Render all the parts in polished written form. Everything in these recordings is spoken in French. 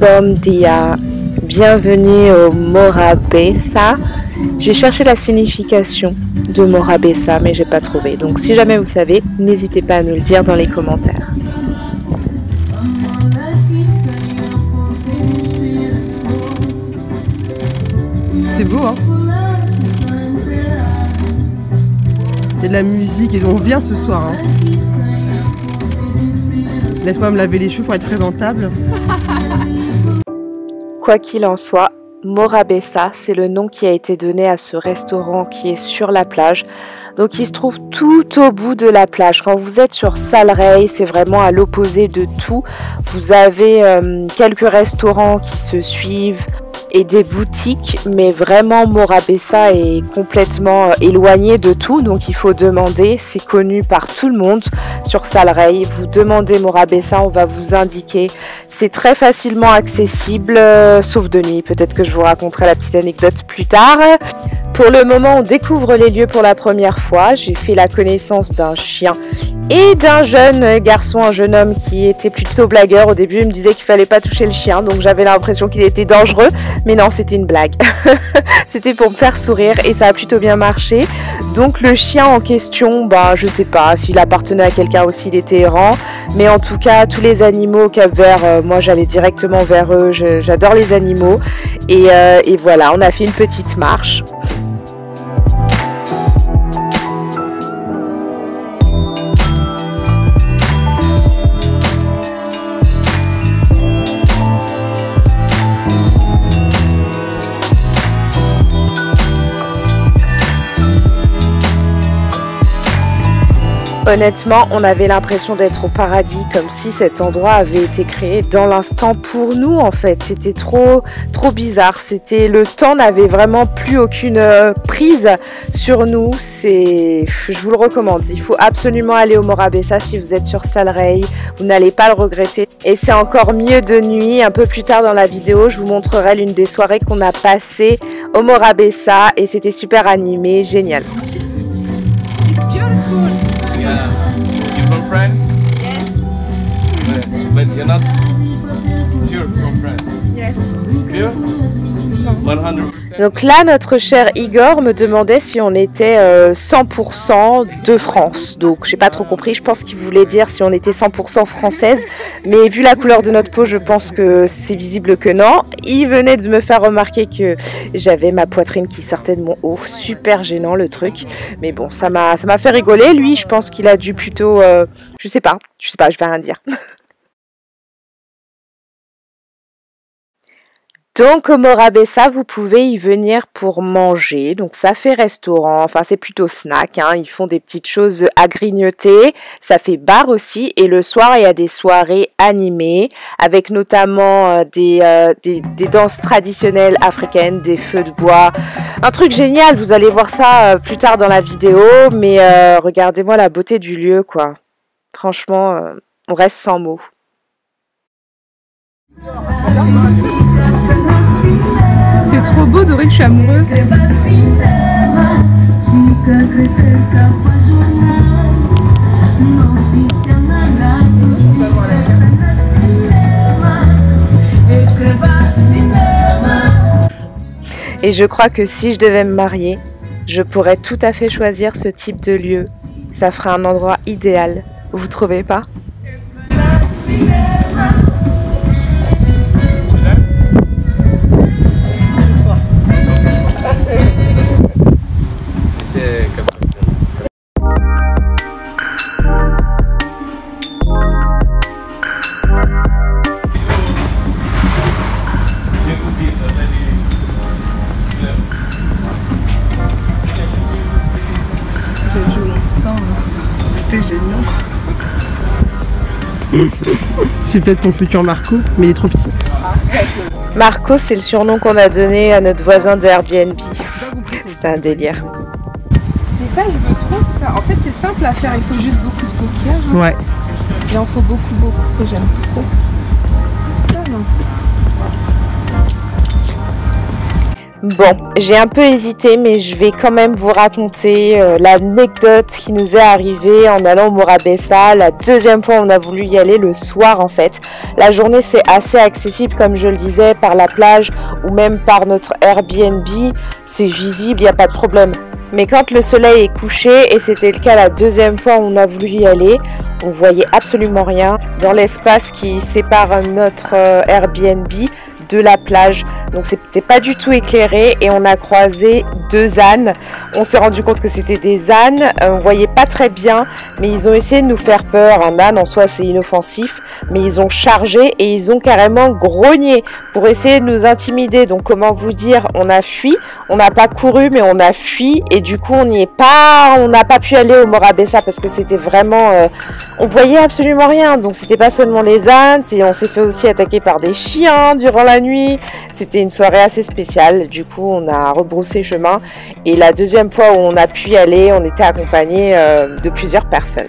Bom dia, bienvenue au Morabeza. J'ai cherché la signification de Morabeza mais j'ai pas trouvé. Donc si jamais vous savez, n'hésitez pas à nous le dire dans les commentaires. C'est beau, hein? Il y a de la musique et on vient ce soir, hein. Laisse-moi me laver les cheveux pour être présentable. Quoi qu'il en soit, Morabeza, c'est le nom qui a été donné à ce restaurant qui est sur la plage. Donc il se trouve tout au bout de la plage. Quand vous êtes sur Salrey, c'est vraiment à l'opposé de tout. Vous avez quelques restaurants qui se suivent et des boutiques, mais vraiment Morabeza est complètement éloigné de tout, donc il faut demander, c'est connu par tout le monde sur Salrey. Vous demandez Morabeza, on va vous indiquer, c'est très facilement accessible, sauf de nuit, peut-être que je vous raconterai la petite anecdote plus tard. Pour le moment, on découvre les lieux pour la première fois. J'ai fait la connaissance d'un chien et d'un jeune garçon, un jeune homme qui était plutôt blagueur. Au début, il me disait qu'il fallait pas toucher le chien, donc j'avais l'impression qu'il était dangereux, mais non, c'était une blague. C'était pour me faire sourire et ça a plutôt bien marché. Donc le chien en question, bah je sais pas s'il appartenait à quelqu'un ou s'il était errant, mais en tout cas, tous les animaux au Cap-Vert, moi j'allais directement vers eux. J'adore les animaux et voilà, on a fait une petite marche. Honnêtement, on avait l'impression d'être au paradis, comme si cet endroit avait été créé dans l'instant pour nous en fait. C'était trop bizarre. Le temps n'avait vraiment plus aucune prise sur nous. Je vous le recommande. Il faut absolument aller au Morabeza si vous êtes sur Salrey. Vous n'allez pas le regretter. Et c'est encore mieux de nuit. Un peu plus tard dans la vidéo, je vous montrerai l'une des soirées qu'on a passées au Morabeza et c'était super animé, génial. Yeah. You from France? Yes. But you're not pure from France? Yes. Pure? 100%? Donc là, notre cher Igor me demandait si on était 100% de France. Donc j'ai pas trop compris, je pense qu'il voulait dire si on était 100% française. Mais vu la couleur de notre peau, je pense que c'est visible que non. Il venait de me faire remarquer que j'avais ma poitrine qui sortait de mon haut. Super gênant le truc. Mais bon, ça m'a fait rigoler. Lui, je pense qu'il a dû plutôt... je sais pas, je vais rien dire. Donc au Morabeza, vous pouvez y venir pour manger, donc ça fait restaurant, enfin c'est plutôt snack, hein. Ils font des petites choses à grignoter, ça fait bar aussi et le soir il y a des soirées animées avec notamment des danses traditionnelles africaines, des feux de bois, un truc génial, vous allez voir ça plus tard dans la vidéo, mais regardez-moi la beauté du lieu quoi, franchement on reste sans mots. C'est trop beau, Doré, que je suis amoureuse. Et je crois que si je devais me marier, je pourrais tout à fait choisir ce type de lieu. Ça ferait un endroit idéal. Vous trouvez pas ? J'ai vu mon sang, c'était génial. C'est peut-être ton futur Marco, mais il est trop petit. Marco, c'est le surnom qu'on a donné à notre voisin de Airbnb. C'était un délire. Mais ça, je veux trop ça. En fait, c'est simple à faire, il faut juste beaucoup de coquillages. Hein. Ouais. Il en faut beaucoup, que j'aime trop. Ça, non. Bon, j'ai un peu hésité, mais je vais quand même vous raconter l'anecdote qui nous est arrivée en allant au Morabeza. La deuxième fois, on a voulu y aller le soir en fait. La journée, c'est assez accessible, comme je le disais, par la plage ou même par notre Airbnb. C'est visible, il n'y a pas de problème. Mais quand le soleil est couché, et c'était le cas la deuxième fois où on a voulu y aller, on voyait absolument rien dans l'espace qui sépare notre Airbnb de la plage. Donc c'était pas du tout éclairé et on a croisé 2 ânes. On s'est rendu compte que c'était des ânes. On voyait pas très bien, mais ils ont essayé de nous faire peur. Un âne en soi c'est inoffensif, mais ils ont chargé et ils ont carrément grogné pour essayer de nous intimider. Donc comment vous dire, on a fui. On n'a pas couru, mais on a fui et du coup on n'y est pas. On n'a pas pu aller au Morabeza parce que c'était vraiment, on voyait absolument rien. Donc c'était pas seulement les ânes, on s'est fait aussi attaquer par des chiens durant la nuit. C'était une soirée assez spéciale. Du coup, on a rebroussé chemin. Et la deuxième fois où on a pu y aller, on était accompagné de plusieurs personnes.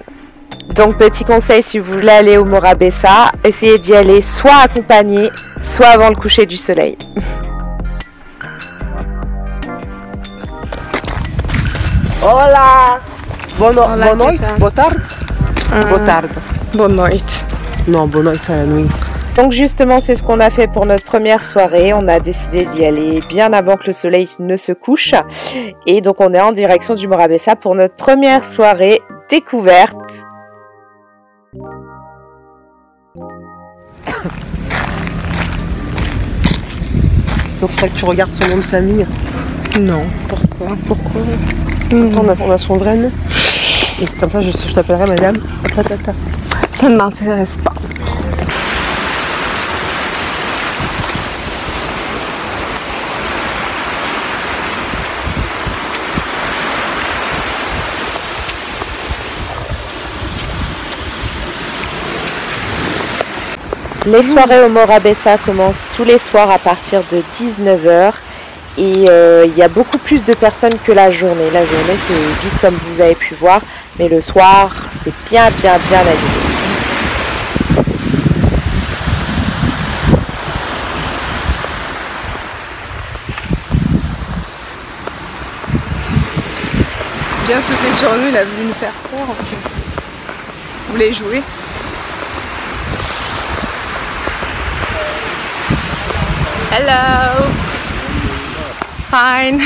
Donc, petit conseil, si vous voulez aller au Morabeza, essayez d'y aller soit accompagné, soit avant le coucher du soleil. Hola! Boa noite? Boa tarde? Boa tarde. Bonne nuit. Non, boa noite, c'est la nuit. Donc justement, c'est ce qu'on a fait pour notre première soirée. On a décidé d'y aller bien avant que le soleil ne se couche. Et donc on est en direction du Morabeza pour notre première soirée découverte. Donc faudrait que tu regardes son nom de famille. Non. Pourquoi? On a son vrai nom. Et comme ça, je t'appellerai madame. Ça ne m'intéresse pas. Les soirées au Morabeza commencent tous les soirs à partir de 19 h. Et il y a beaucoup plus de personnes que la journée. La journée, c'est vite comme vous avez pu voir. Mais le soir, c'est bien animé. Bien sauté sur nous, il a voulu nous faire peur. Vous voulez jouer? Hello. Fine.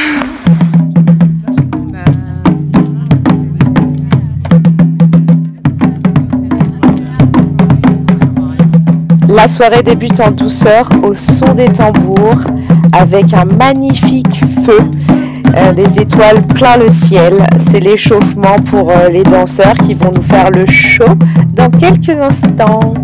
La soirée débute en douceur au son des tambours avec un magnifique feu, des étoiles plein le ciel. C'est l'échauffement pour les danseurs qui vont nous faire le show dans quelques instants.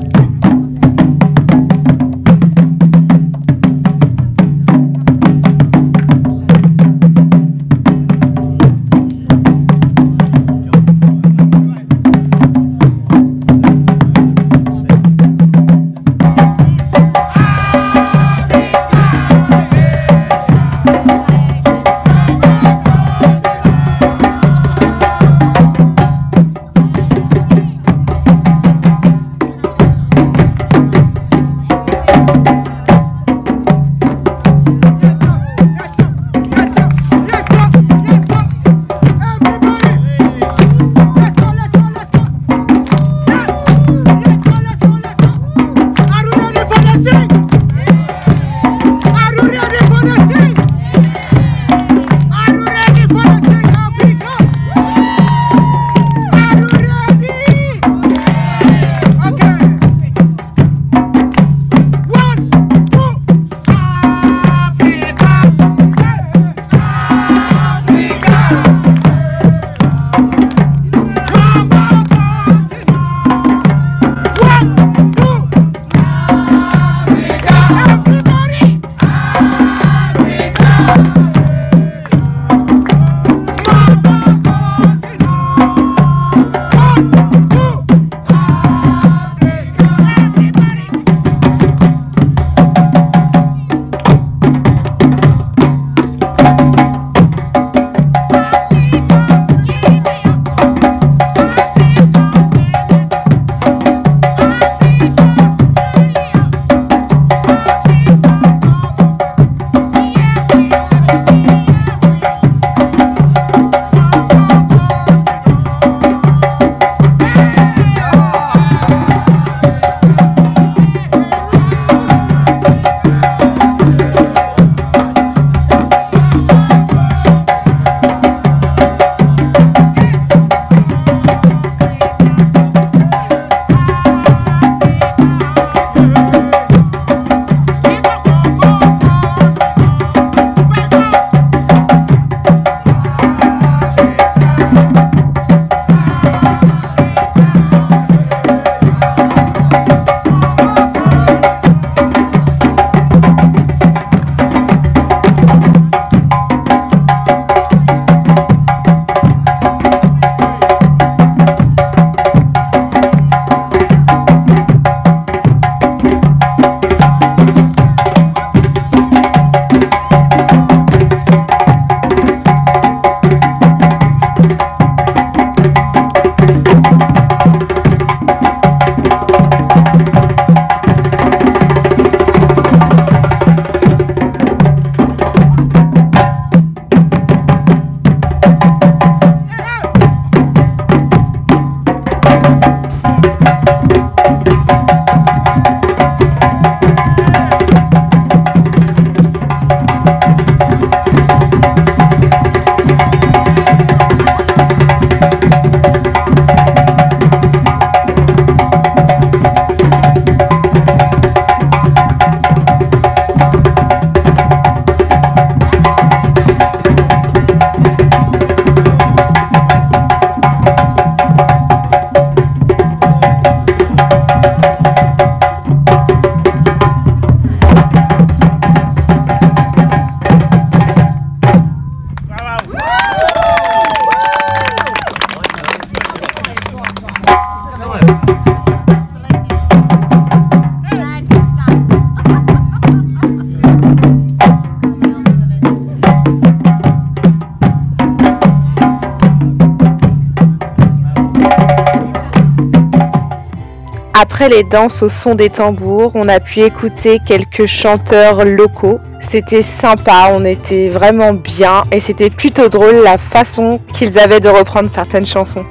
Après les danses au son des tambours, on a pu écouter quelques chanteurs locaux. C'était sympa, on était vraiment bien et c'était plutôt drôle la façon qu'ils avaient de reprendre certaines chansons.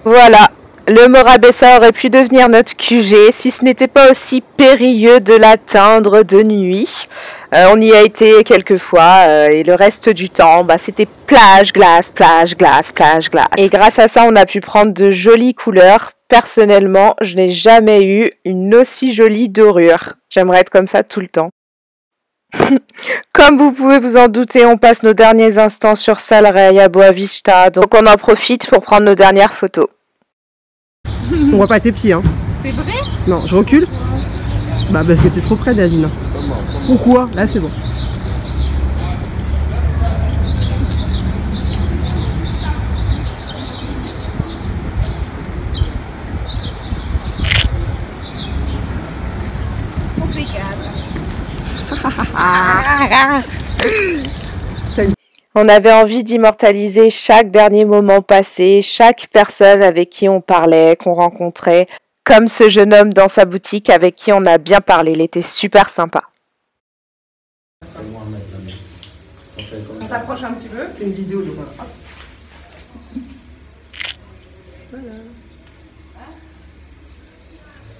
Voilà, le Morabessa aurait pu devenir notre QG si ce n'était pas aussi périlleux de l'atteindre de nuit. On y a été quelques fois et le reste du temps, c'était plage, glace, plage, glace, plage, glace. Et grâce à ça, on a pu prendre de jolies couleurs. Personnellement, je n'ai jamais eu une aussi jolie dorure. J'aimerais être comme ça tout le temps. Comme vous pouvez vous en douter, on passe nos derniers instants sur Salrey à Boavista, donc on en profite pour prendre nos dernières photos. On voit pas tes pieds, hein. C'est vrai? Non, je recule. Parce que t'es trop près, Davina. Pourquoi? Là, c'est bon. On avait envie d'immortaliser chaque dernier moment passé, chaque personne avec qui on parlait, qu'on rencontrait, comme ce jeune homme dans sa boutique avec qui on a bien parlé. Il était super sympa. On s'approche un petit peu. C'est une vidéo de moi. Voilà.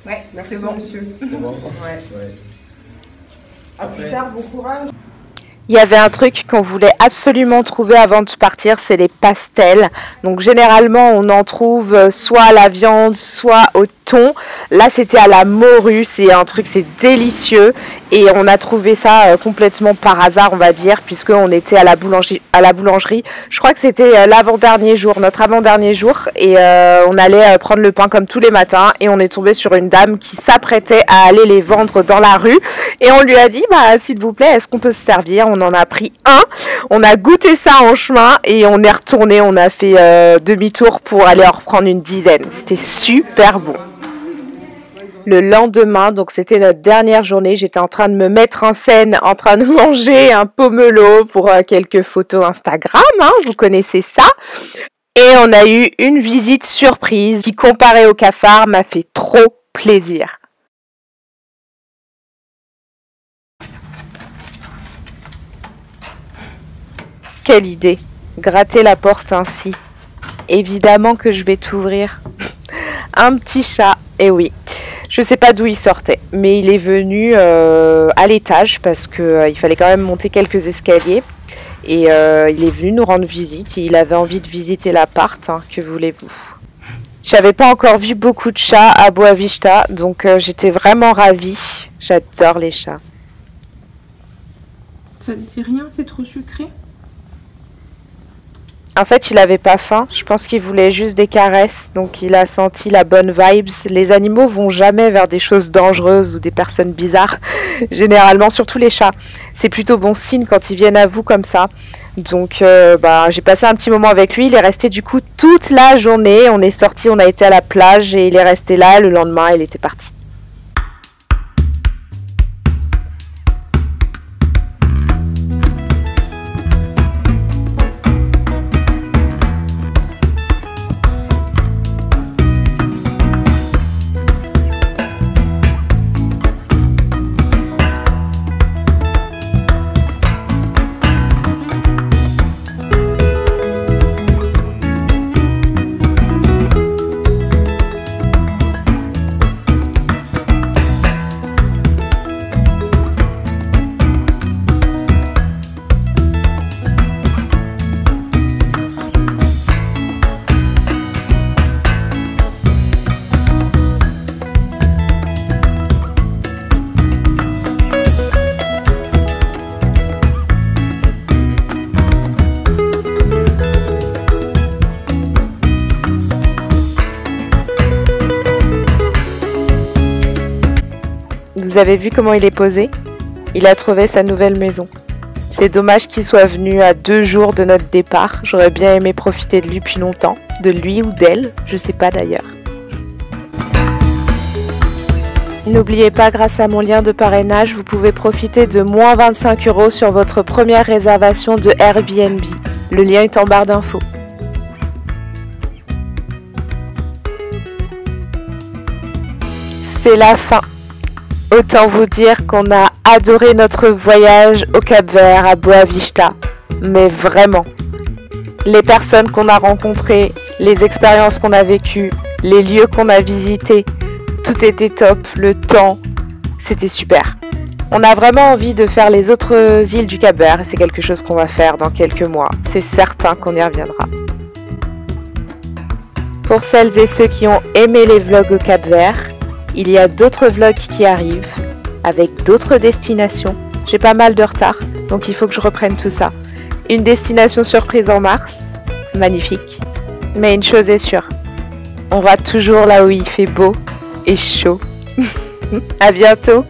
Ouais, Merci, c'est bon. monsieur. C'est bon? Ouais. Ouais. À plus tard, bon courage. Il y avait un truc qu'on voulait absolument trouver avant de partir, c'est les pastels. Donc généralement, on en trouve soit à la viande, soit au thon. Là, c'était à la morue, c'est un truc, c'est délicieux. Et on a trouvé ça complètement par hasard, on va dire, puisqu'on était à la boulangerie. Je crois que c'était l'avant-dernier jour, notre avant-dernier jour. Et on allait prendre le pain comme tous les matins. Et on est tombé sur une dame qui s'apprêtait à aller les vendre dans la rue. Et on lui a dit, s'il vous plaît, est-ce qu'on peut se servir? On en a pris un. On a goûté ça en chemin et on est retourné. On a fait demi-tour pour aller en reprendre une dizaine. C'était super bon. Le lendemain, donc c'était notre dernière journée, j'étais en train de me mettre en scène, en train de manger un pomelo pour quelques photos Instagram, vous connaissez ça. Et on a eu une visite surprise qui, comparée au cafard, m'a fait trop plaisir. Quelle idée, gratter la porte ainsi. Évidemment que je vais t'ouvrir. Un petit chat, et oui. Je sais pas d'où il sortait, mais il est venu à l'étage parce qu'il fallait quand même monter quelques escaliers. Et il est venu nous rendre visite. Et il avait envie de visiter l'appart, que voulez-vous. J'avais pas encore vu beaucoup de chats à Boavista, donc j'étais vraiment ravie. J'adore les chats. Ça te dit rien? C'est trop sucré? En fait, il avait pas faim. Je pense qu'il voulait juste des caresses. Donc, il a senti la bonne vibes. Les animaux vont jamais vers des choses dangereuses ou des personnes bizarres. Généralement, surtout les chats. C'est plutôt bon signe quand ils viennent à vous comme ça. Donc, j'ai passé un petit moment avec lui. Il est resté du coup toute la journée. On est sorti, on a été à la plage et il est resté là. Le lendemain, il était parti. Vous avez vu comment il est posé? Il a trouvé sa nouvelle maison. C'est dommage qu'il soit venu à 2 jours de notre départ. J'aurais bien aimé profiter de lui depuis longtemps. De lui ou d'elle, je sais pas d'ailleurs. N'oubliez pas, grâce à mon lien de parrainage, vous pouvez profiter de moins 25 € sur votre première réservation de Airbnb. Le lien est en barre d'infos. C'est la fin. Autant vous dire qu'on a adoré notre voyage au Cap-Vert à Boa Vista. Mais vraiment. Les personnes qu'on a rencontrées, les expériences qu'on a vécues, les lieux qu'on a visités, tout était top, le temps, c'était super. On a vraiment envie de faire les autres îles du Cap-Vert et c'est quelque chose qu'on va faire dans quelques mois. C'est certain qu'on y reviendra. Pour celles et ceux qui ont aimé les vlogs au Cap-Vert, il y a d'autres vlogs qui arrivent avec d'autres destinations. J'ai pas mal de retard, donc il faut que je reprenne tout ça. Une destination surprise en mars, magnifique. Mais une chose est sûre, on va toujours là où il fait beau et chaud. À bientôt!